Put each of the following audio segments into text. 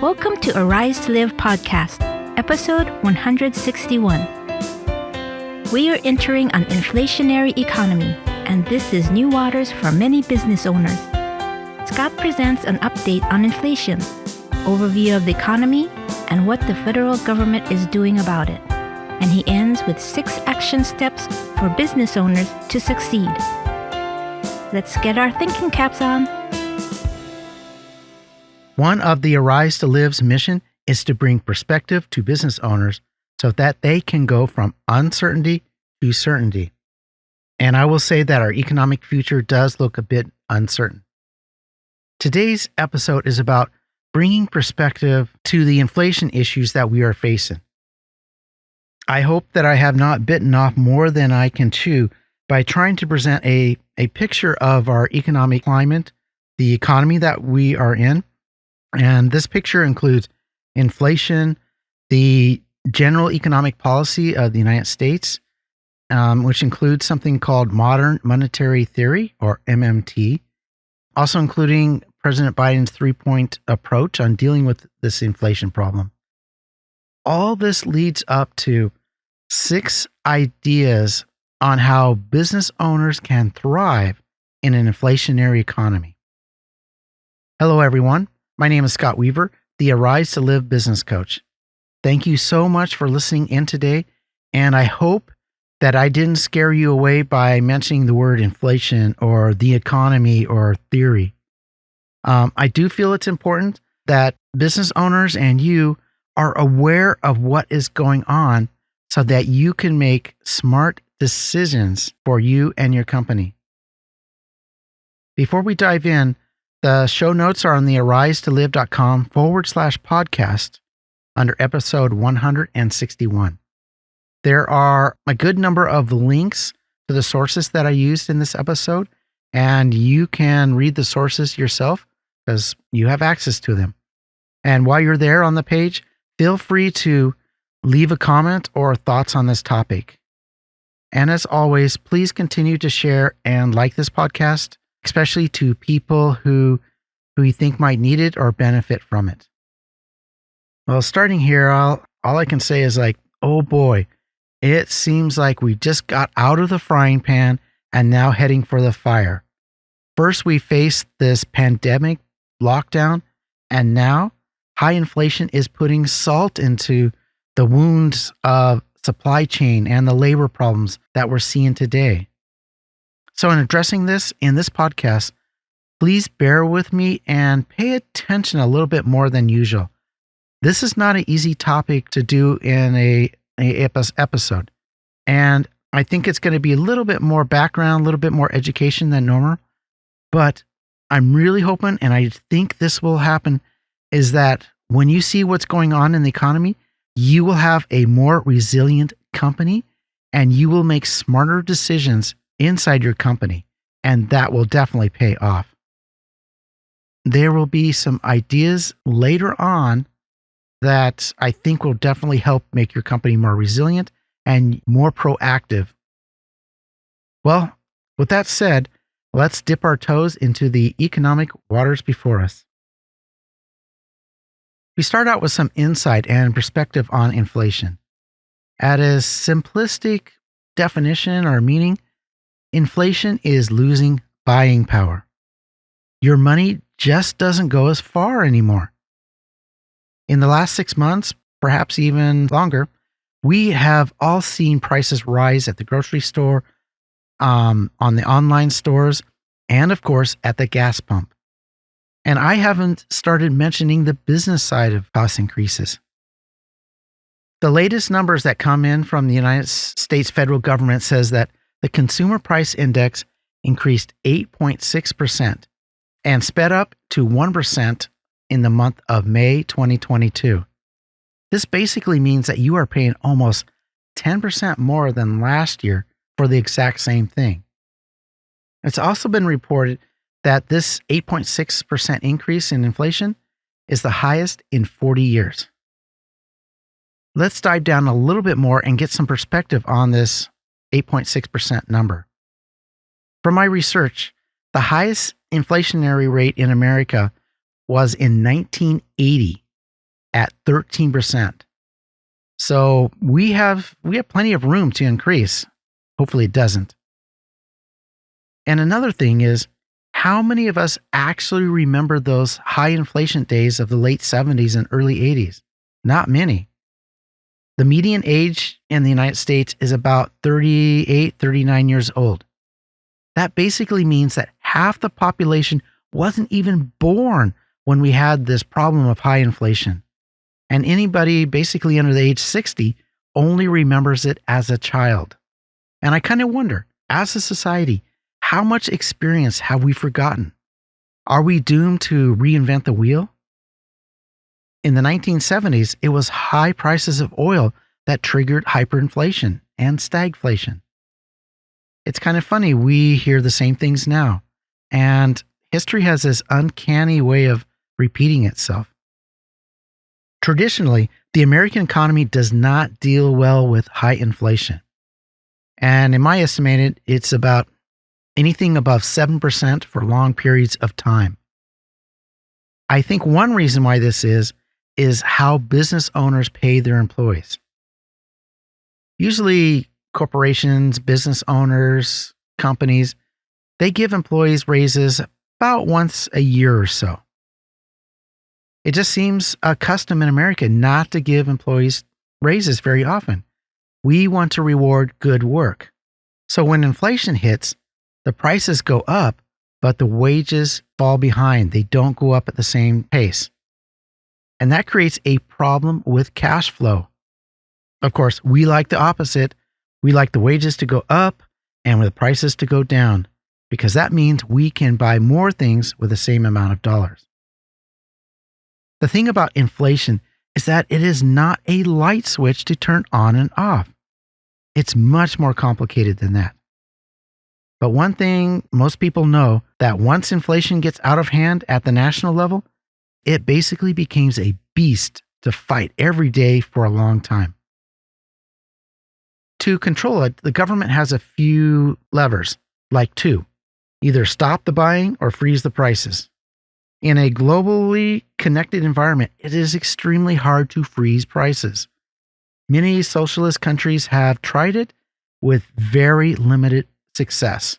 Welcome to Arise to Live podcast, episode 161. We are entering an inflationary economy, and this is new waters for many business owners. Scott presents an update on inflation, overview of the economy, and what the federal government is doing about it. And he ends with 6 action steps for business owners to succeed. Let's get our thinking caps on. One of the Arise to Live's mission is to bring perspective to business owners so that they can go from uncertainty to certainty. And I will say that our economic future does look a bit uncertain. Today's episode is about bringing perspective to the inflation issues that we are facing. I hope that I have not bitten off more than I can chew by trying to present a picture of our economic climate, the economy that we are in. And this picture includes inflation, the general economic policy of the United States, which includes something called modern monetary theory, or MMT, also including President Biden's 3-point approach on dealing with this inflation problem. All this leads up to 6 ideas on how business owners can thrive in an inflationary economy. Hello, everyone. My name is Scott Weaver, the Arise to Live business coach. Thank you so much for listening in today, and I hope that I didn't scare you away by mentioning the word inflation or the economy or theory. I do feel it's important that business owners and you are aware of what is going on so that you can make smart decisions for you and your company. Before we dive in, the show notes are on the arisetolive.com/podcast under episode 161. There are a good number of links to the sources that I used in this episode, and you can read the sources yourself because you have access to them. And while you're there on the page, feel free to leave a comment or thoughts on this topic. And as always, please continue to share and like this podcast, especially to people who you think might need it or benefit from it. Well, starting here, all I can say is oh boy, it seems like we just got out of the frying pan and now heading for the fire. First, we faced this pandemic lockdown, and now high inflation is putting salt into the wounds of supply chain and the labor problems that we're seeing today. So in addressing this in this podcast, please bear with me and pay attention a little bit more than usual. This is not an easy topic to do in a episode. And I think it's going to be a little bit more background, a little bit more education than normal. But I'm really hoping, and I think this will happen, is that when you see what's going on in the economy, you will have a more resilient company and you will make smarter decisions inside your company. And that will definitely pay off. There will be some ideas later on that I think will definitely help make your company more resilient and more proactive. Well, with that said, let's dip our toes into the economic waters before us. We start out with some insight and perspective on inflation. At a simplistic definition or meaning, inflation is losing buying power. Your money just doesn't go as far anymore. In the last 6 months, perhaps even longer, we have all seen prices rise at the grocery store, on the online stores, and of course at the gas pump. And I haven't started mentioning the business side of cost increases. The latest numbers that come in from the United States federal government says that the consumer price index increased 8.6% and sped up to 1% in the month of May 2022. This basically means that you are paying almost 10% more than last year for the exact same thing. It's also been reported that this 8.6% increase in inflation is the highest in 40 years. Let's dive down a little bit more and get some perspective on this 8.6% number. From my research, the highest inflationary rate in America was in 1980 at 13%. So we have plenty of room to increase. Hopefully it doesn't. And another thing is, how many of us actually remember those high inflation days of the late 70s and early 80s? Not many. The median age in the United States is about 38, 39 years old. That basically means that half the population wasn't even born when we had this problem of high inflation. And anybody basically under the age 60 only remembers it as a child. And I kind of wonder, as a society, how much experience have we forgotten? Are we doomed to reinvent the wheel? In the 1970s, it was high prices of oil that triggered hyperinflation and stagflation. It's kind of funny, we hear the same things now, and history has this uncanny way of repeating itself. Traditionally, the American economy does not deal well with high inflation. And in my estimate, it's about anything above 7% for long periods of time. I think one reason why this is how business owners pay their employees. Usually corporations, business owners, companies, they give employees raises about once a year or so. It just seems a custom in America not to give employees raises very often. We want to reward good work. So when inflation hits, the prices go up, but the wages fall behind. They don't go up at the same pace. And that creates a problem with cash flow. Of course, we like the opposite. We like the wages to go up and the prices to go down, because that means we can buy more things with the same amount of dollars. The thing about inflation is that it is not a light switch to turn on and off. It's much more complicated than that. But one thing most people know, that once inflation gets out of hand at the national level, it basically becomes a beast to fight every day for a long time. To control it, the government has a few levers, like two: either stop the buying or freeze the prices. In a globally connected environment, it is extremely hard to freeze prices. Many socialist countries have tried it with very limited success,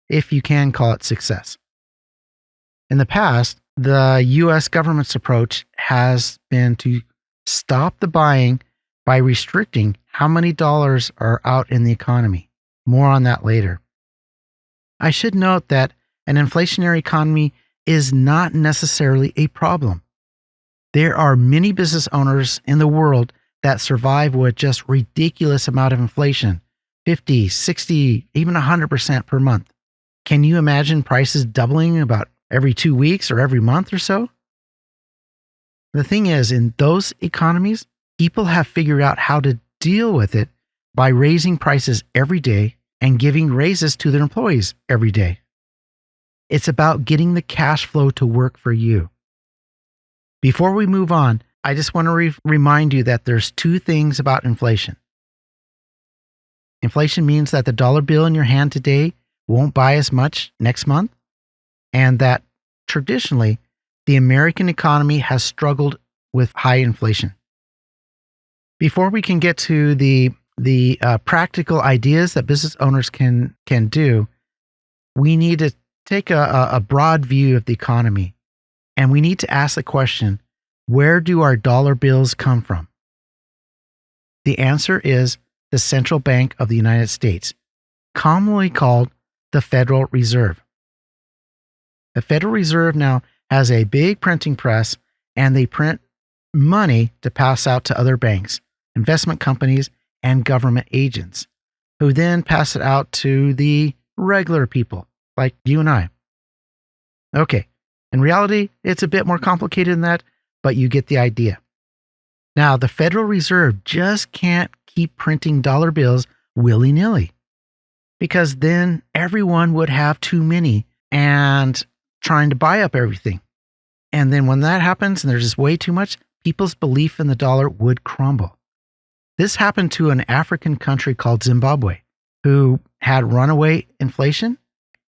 if you can call it success. In the past, the U.S. government's approach has been to stop the buying by restricting how many dollars are out in the economy. More on that later. I should note that an inflationary economy is not necessarily a problem. There are many business owners in the world that survive with just ridiculous amount of inflation, 50, 60, even 100% per month. Can you imagine prices doubling about every 2 weeks or every month or so? The thing is, in those economies, people have figured out how to deal with it by raising prices every day and giving raises to their employees every day. It's about getting the cash flow to work for you. Before we move on, I just want to remind you that there's two things about inflation. Inflation means that the dollar bill in your hand today won't buy as much next month, and that traditionally, the American economy has struggled with high inflation. Before we can get to the practical ideas that business owners can do, we need to take a broad view of the economy, and we need to ask the question, where do our dollar bills come from? The answer is the Central Bank of the United States, commonly called the Federal Reserve. The Federal Reserve now has a big printing press, and they print money to pass out to other banks, investment companies, and government agents, who then pass it out to the regular people like you and I. Okay, in reality, it's a bit more complicated than that, but you get the idea. Now, the Federal Reserve just can't keep printing dollar bills willy-nilly, because then everyone would have too many and trying to buy up everything. And then when that happens and there's just way too much, people's belief in the dollar would crumble. This happened to an African country called Zimbabwe, who had runaway inflation.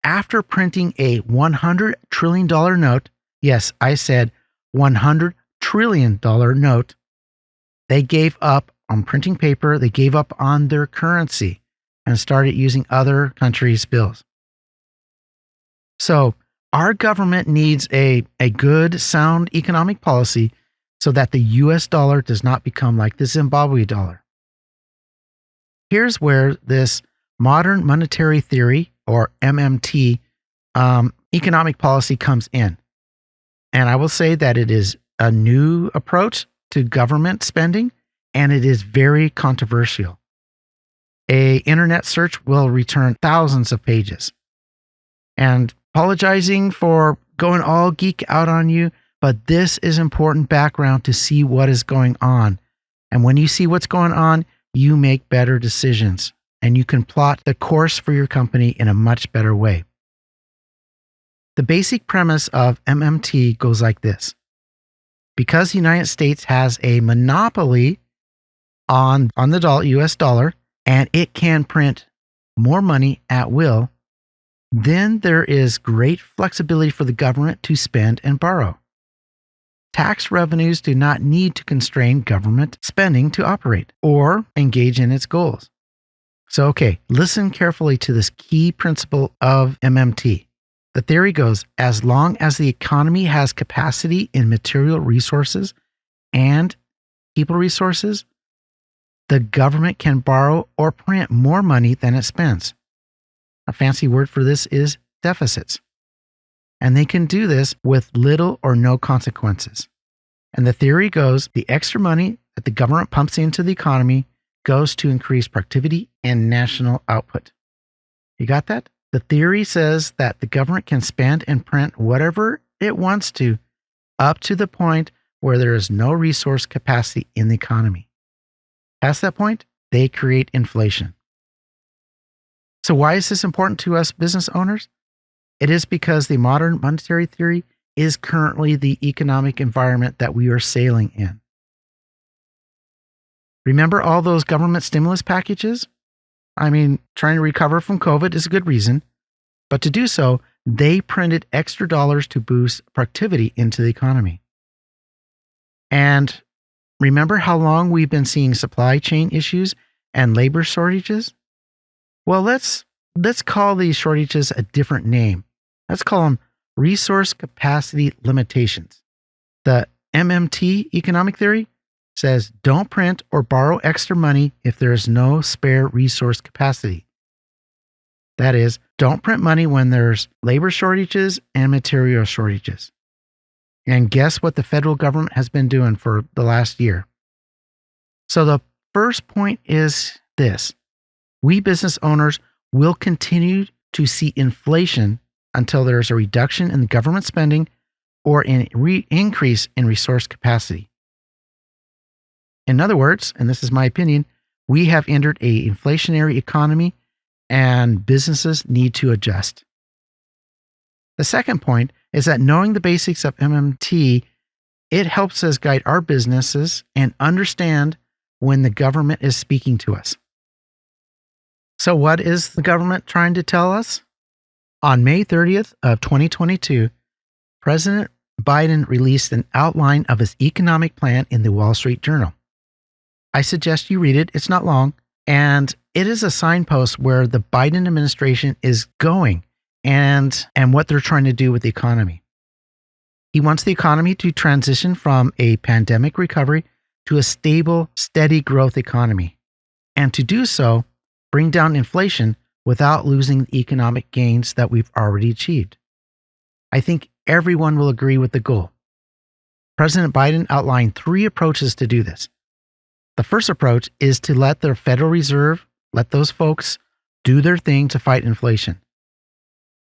After printing a $100 trillion note, yes, I said $100 trillion note, they gave up on printing paper, they gave up on their currency and started using other countries' bills. So our government needs a good, sound economic policy so that the US dollar does not become like the Zimbabwe dollar. Here's where this modern monetary theory, or MMT, economic policy comes in. And I will say that it is a new approach to government spending, and it is very controversial. An internet search will return thousands of pages. And apologizing for going all geek out on you, but this is important background to see what is going on. And when you see what's going on, you make better decisions, and you can plot the course for your company in a much better way. The basic premise of MMT goes like this. Because the United States has a monopoly on the US dollar, and it can print more money at will, then there is great flexibility for the government to spend and borrow. Tax revenues do not need to constrain government spending to operate or engage in its goals. So, listen carefully to this key principle of MMT. The theory goes, as long as the economy has capacity in material resources and people resources, the government can borrow or print more money than it spends. A fancy word for this is deficits. And they can do this with little or no consequences. And the theory goes, the extra money that the government pumps into the economy goes to increase productivity and national output. You got that? The theory says that the government can spend and print whatever it wants to, up to the point where there is no resource capacity in the economy. Past that point, they create inflation. So why is this important to us business owners? It is because the modern monetary theory is currently the economic environment that we are sailing in. Remember all those government stimulus packages? Trying to recover from COVID is a good reason, but to do so, they printed extra dollars to boost productivity into the economy. And remember how long we've been seeing supply chain issues and labor shortages? Well, let's call these shortages a different name. Let's call them resource capacity limitations. The MMT economic theory says don't print or borrow extra money if there is no spare resource capacity. That is, don't print money when there's labor shortages and material shortages. And guess what the federal government has been doing for the last year? So the first point is this. We business owners will continue to see inflation until there is a reduction in government spending or an increase in resource capacity. In other words, and this is my opinion, we have entered an inflationary economy and businesses need to adjust. The second point is that knowing the basics of MMT, it helps us guide our businesses and understand when the government is speaking to us. So what is the government trying to tell us? On May 30th of 2022, President Biden released an outline of his economic plan in the Wall Street Journal. I suggest you read it. It's not long. And it is a signpost where the Biden administration is going and what they're trying to do with the economy. He wants the economy to transition from a pandemic recovery to a stable, steady growth economy. And to do so, bring down inflation without losing the economic gains that we've already achieved. I think everyone will agree with the goal. President Biden outlined 3 approaches to do this. The first approach is to let the Federal Reserve, let those folks do their thing to fight inflation.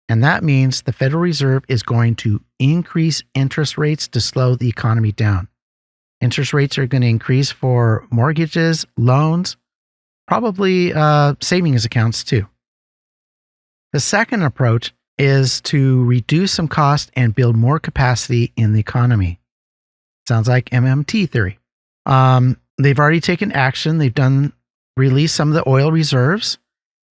And that means the Federal Reserve is going to increase interest rates to slow the economy down. Interest rates are going to increase for mortgages, loans, probably savings accounts too. The second approach is to reduce some cost and build more capacity in the economy. Sounds like MMT theory. They've already taken action. They've released some of the oil reserves,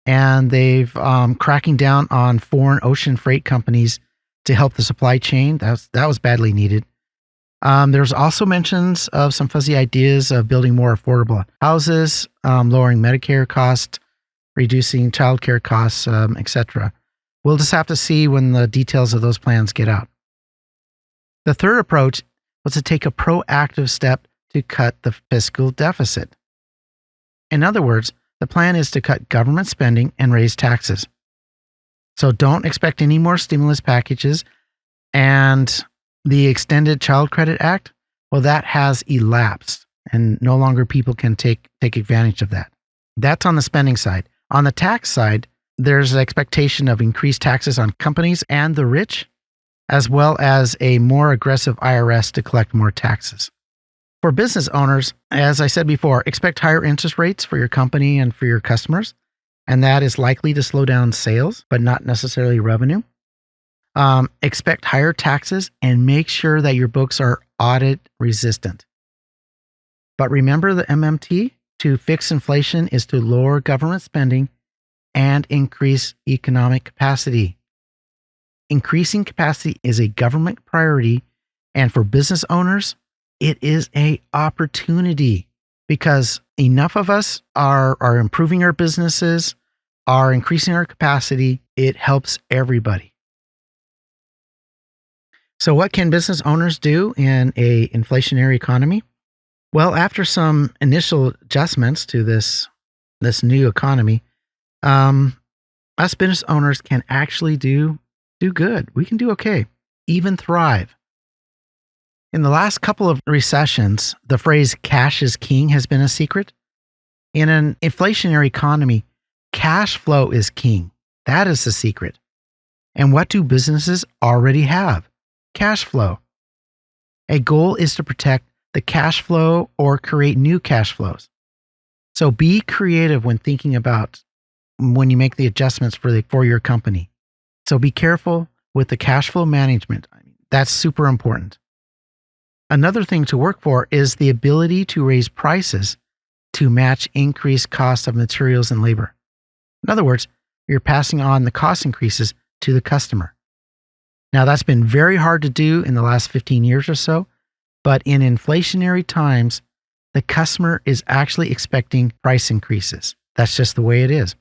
and they've cracking down on foreign ocean freight companies to help the supply chain. That was badly needed. There's also mentions of some fuzzy ideas of building more affordable houses, lowering Medicare costs, reducing childcare costs, etc. We'll just have to see when the details of those plans get out. The third approach was to take a proactive step to cut the fiscal deficit. In other words, the plan is to cut government spending and raise taxes. So don't expect any more stimulus packages. And the Extended Child Credit Act, well, that has elapsed and no longer people can take advantage of that. That's on the spending side. On the tax side, there's an expectation of increased taxes on companies and the rich, as well as a more aggressive IRS to collect more taxes. For business owners, as I said before, expect higher interest rates for your company and for your customers, and that is likely to slow down sales, but not necessarily revenue. Expect higher taxes and make sure that your books are audit resistant. But remember, the MMT to fix inflation is to lower government spending and increase economic capacity. Increasing capacity is a government priority, and for business owners, it is an opportunity because enough of us are improving our businesses, are increasing our capacity. It helps everybody. So what can business owners do in an inflationary economy? Well, after some initial adjustments to this new economy, us business owners can actually do good. We can do okay, even thrive. In the last couple of recessions, the phrase cash is king has been a secret. In an inflationary economy, cash flow is king. That is the secret. And what do businesses already have? Cash flow. A goal is to protect the cash flow or create new cash flows. So be creative when thinking about when you make the adjustments for your company. So be careful with the cash flow management. That's super important. Another thing to work for is the ability to raise prices to match increased costs of materials and labor. In other words, you're passing on the cost increases to the customer. Now, that's been very hard to do in the last 15 years or so, but in inflationary times, the customer is actually expecting price increases. That's just the way it is.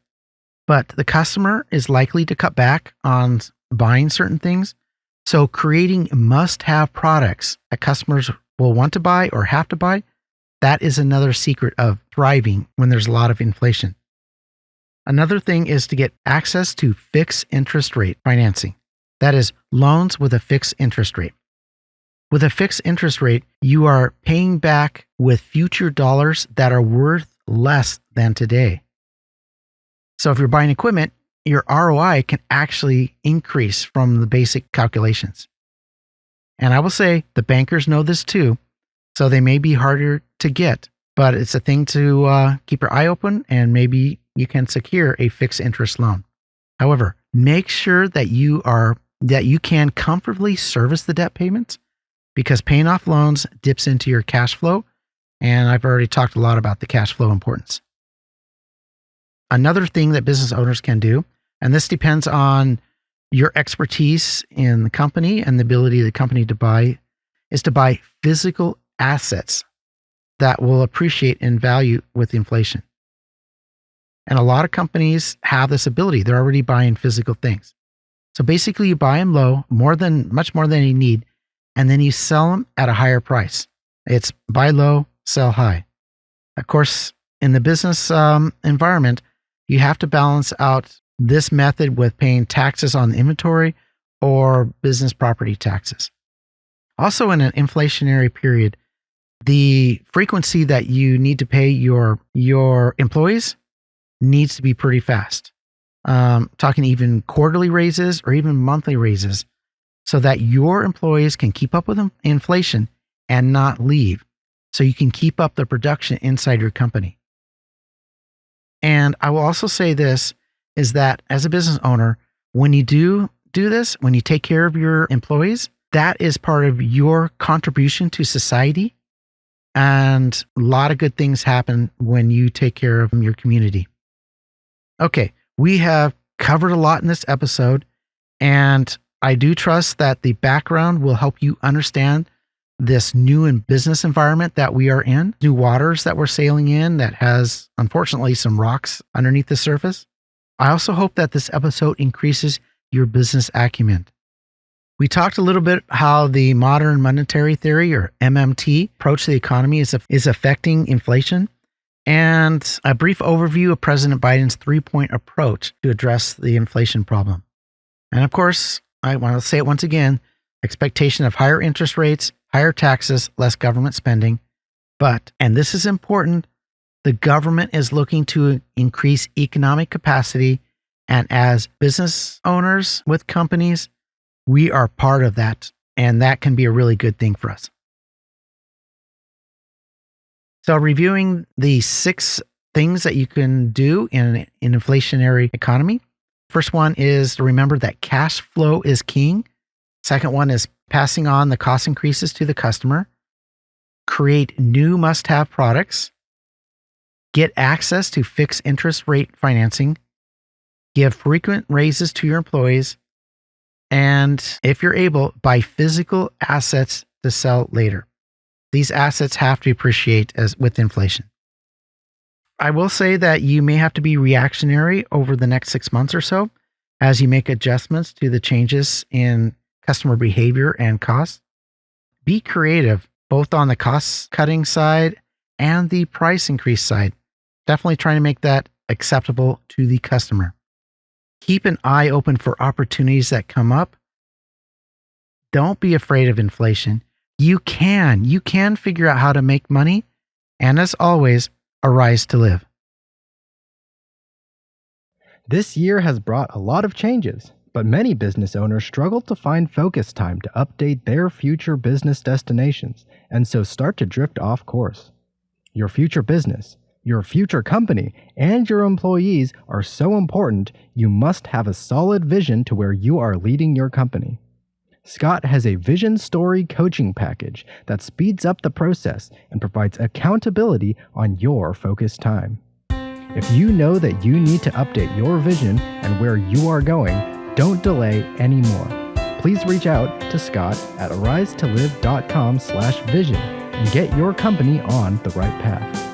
But the customer is likely to cut back on buying certain things. So creating must-have products that customers will want to buy or have to buy, that is another secret of thriving when there's a lot of inflation. Another thing is to get access to fixed interest rate financing. That is, loans with a fixed interest rate. With a fixed interest rate, you are paying back with future dollars that are worth less than today. So if you're buying equipment, your ROI can actually increase from the basic calculations. And I will say the bankers know this too, so they may be harder to get, but it's a thing to keep your eye open, and maybe you can secure a fixed interest loan. However, make sure that you can comfortably service the debt payments, because paying off loans dips into your cash flow, and I've already talked a lot about the cash flow importance. Another thing that business owners can do, and this depends on your expertise in the company and the ability of the company to buy, is to buy physical assets that will appreciate in value with inflation. And a lot of companies have this ability. They're already buying physical things. So basically you buy them low, much more than you need, and then you sell them at a higher price. It's buy low, sell high. Of course, in the business environment, you have to balance out this method with paying taxes on the inventory or business property taxes. Also, in an inflationary period, the frequency that you need to pay your employees needs to be pretty fast. Talking even quarterly raises or even monthly raises, so that your employees can keep up with inflation and not leave, so you can keep up the production inside your company. And I will also say this, is that as a business owner, when you do this, when you take care of your employees, that is part of your contribution to society. And a lot of good things happen when you take care of your community. Okay, we have covered a lot in this episode, and I do trust that the background will help you understand this new business environment that we are in, new waters that we're sailing in that has, unfortunately, some rocks underneath the surface. I also hope that this episode increases your business acumen. We talked a little bit how the modern monetary theory, or MMT, approach to the economy is affecting inflation, and a brief overview of President Biden's 3-point approach to address the inflation problem. And of course, I want to say it once again, expectation of higher interest rates, higher taxes, less government spending. But, and this is important, the government is looking to increase economic capacity, and as business owners with companies, we are part of that, and that can be a really good thing for us. So reviewing the 6 things that you can do in an inflationary economy. First one is to remember that cash flow is king. Second one is passing on the cost increases to the customer. Create new must-have products. Get access to fixed interest rate financing. Give frequent raises to your employees. And if you're able, buy physical assets to sell later. These assets have to appreciate as with inflation. I will say that you may have to be reactionary over the next 6 months or so as you make adjustments to the changes in customer behavior and costs. Be creative, both on the cost-cutting side and the price increase side. Definitely trying to make that acceptable to the customer. Keep an eye open for opportunities that come up. Don't be afraid of inflation. You can figure out how to make money. And as always, arise to live. This year has brought a lot of changes, but many business owners struggle to find focus time to update their future business destinations, and so start to drift off course. Your future business, your future company, and your employees are so important, you must have a solid vision to where you are leading your company. Scott has a vision story coaching package that speeds up the process and provides accountability on your focus time. If you know that you need to update your vision and where you are going, don't delay anymore. Please reach out to Scott at arisetolive.com/vision and get your company on the right path.